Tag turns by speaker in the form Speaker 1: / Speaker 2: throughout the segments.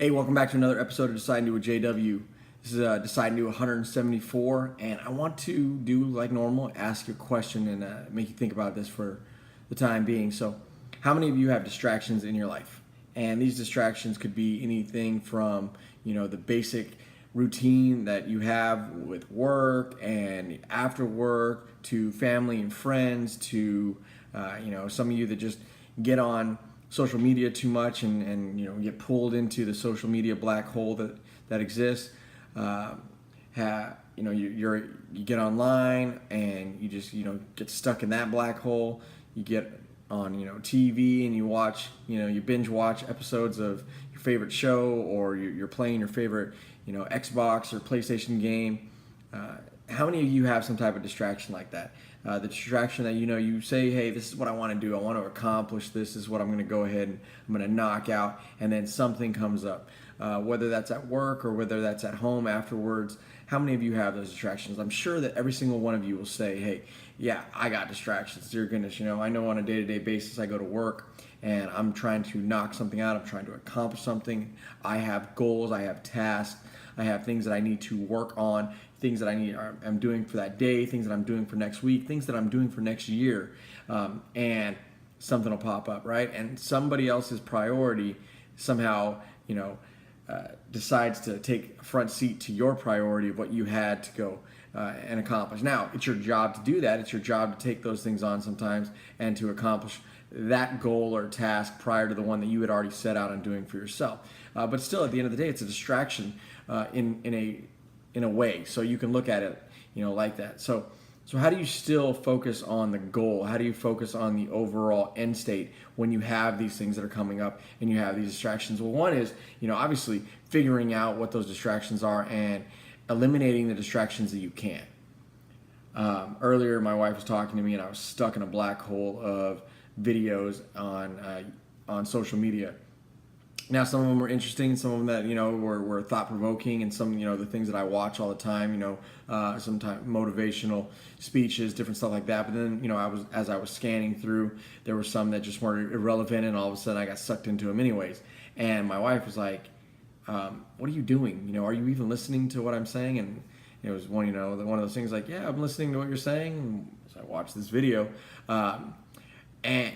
Speaker 1: Hey, welcome back to another episode of Decide New with JW. This is Decide New 174, and I want to do like normal, ask you a question and make you think about this for the time being. So, how many of you have distractions in your life? And these distractions could be anything from, the basic routine that you have with work and after work to family and friends to, some of you that just get on social media too much and get pulled into the social media black hole that exists. You get online and you just get stuck in that black hole. You get on TV and you watch you binge watch episodes of your favorite show, or you're playing your favorite Xbox or PlayStation game. How many of you have some type of distraction like that? The distraction that you say, hey, this is what I want to do. I want to accomplish this. This is what I'm going to go ahead and I'm going to knock out, and then something comes up. Whether that's at work or whether that's at home afterwards. How many of you have those distractions? I'm sure that every single one of you will say, hey, yeah, I got distractions. Dear goodness, I know on a day-to-day basis I go to work and I'm trying to knock something out. I'm trying to accomplish something. I have goals. I have tasks. I have things that I need to work on, things that I'm doing for that day, things that I'm doing for next week, things that I'm doing for next year, and something will pop up, right? And somebody else's priority somehow, decides to take a front seat to your priority of what you had to go and accomplish. Now, it's your job to do that. It's your job to take those things on sometimes and to accomplish that goal or task prior to the one that you had already set out on doing for yourself. But still, at the end of the day, it's a distraction in a way. So you can look at it, like that. So how do you still focus on the goal? How do you focus on the overall end state when you have these things that are coming up and you have these distractions? Well, one is, obviously figuring out what those distractions are and eliminating the distractions that you can. Earlier, my wife was talking to me and I was stuck in a black hole of videos on social media. Now, some of them were interesting, some of them that were thought-provoking, and some the things that I watch all the time, sometimes motivational speeches, different stuff like that. But then as I was scanning through, there were some that just weren't irrelevant, and all of a sudden I got sucked into them anyways. And my wife was like, "What are you doing? Are you even listening to what I'm saying?" And it was one of those things like, "Yeah, I'm listening to what you're saying." And so I watched this video, and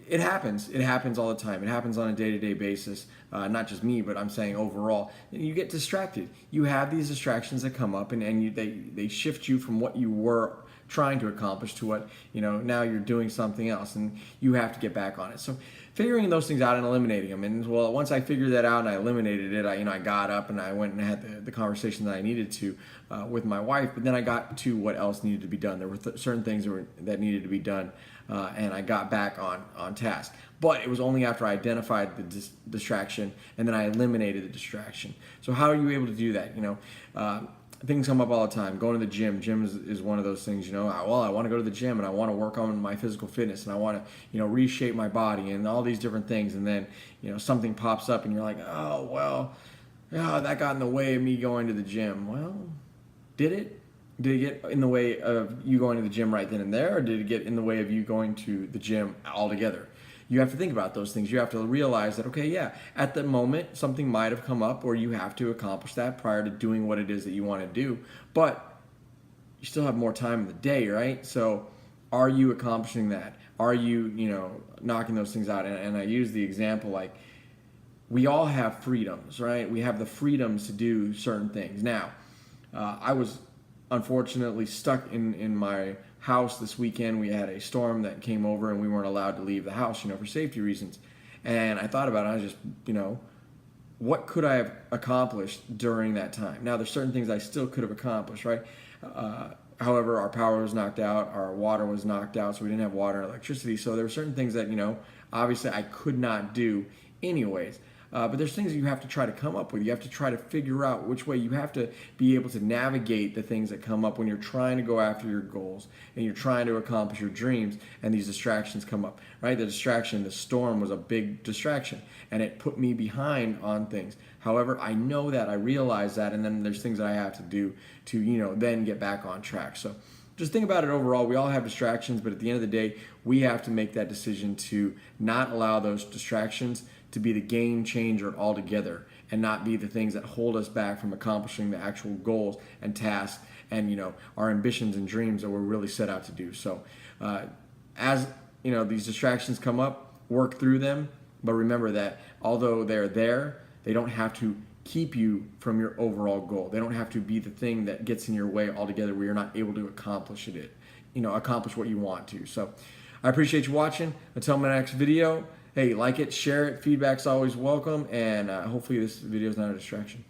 Speaker 1: it happens. It happens all the time. It happens on a day-to-day basis. Not just me, but I'm saying overall. You get distracted. You have these distractions that come up, and they shift you from what you were trying to accomplish to what, now you're doing something else, and you have to get back on it. So figuring those things out and eliminating them. And well, once I figured that out and I eliminated it, I got up and I went and had the conversation that I needed to with my wife. But then I got to what else needed to be done. There were certain things that needed to be done, and I got back on task. But it was only after I identified the distraction and then I eliminated the distraction. So how are you able to do that? Things come up all the time. Going to the gym. Gym is one of those things, I want to go to the gym and I want to work on my physical fitness and I want to, reshape my body and all these different things. And then, something pops up and you're like, oh, well, that got in the way of me going to the gym. Well, did it? Did it get in the way of you going to the gym right then and there, or did it get in the way of you going to the gym altogether? You have to think about those things. You have to realize that, okay, yeah, at the moment, something might have come up or you have to accomplish that prior to doing what it is that you want to do. But you still have more time in the day, right? So are you accomplishing that? Are you, knocking those things out? And I use the example like we all have freedoms, right? We have the freedoms to do certain things. Now, I was unfortunately stuck in my house this weekend. We had a storm that came over and we weren't allowed to leave the house, for safety reasons. And I thought about it. I was just, what could I have accomplished during that time? Now, there's certain things I still could have accomplished, right? However, our power was knocked out, our water was knocked out, so we didn't have water and electricity. So there were certain things that, obviously I could not do anyways. But there's things that you have to try to come up with. You have to try to figure out which way. You have to be able to navigate the things that come up when you're trying to go after your goals and you're trying to accomplish your dreams and these distractions come up, right? The storm was a big distraction and it put me behind on things. However, I know that, I realize that, and then there's things that I have to do to, then get back on track. So just think about it overall. We all have distractions, but at the end of the day, we have to make that decision to not allow those distractions to be the game changer altogether, and not be the things that hold us back from accomplishing the actual goals and tasks and our ambitions and dreams that we're really set out to do. So as these distractions come up, work through them, but remember that although they're there, they don't have to keep you from your overall goal. They don't have to be the thing that gets in your way altogether where you're not able to accomplish what you want to. So I appreciate you watching. Until my next video, hey, like it, share it. Feedback's always welcome, and hopefully this video is not a distraction.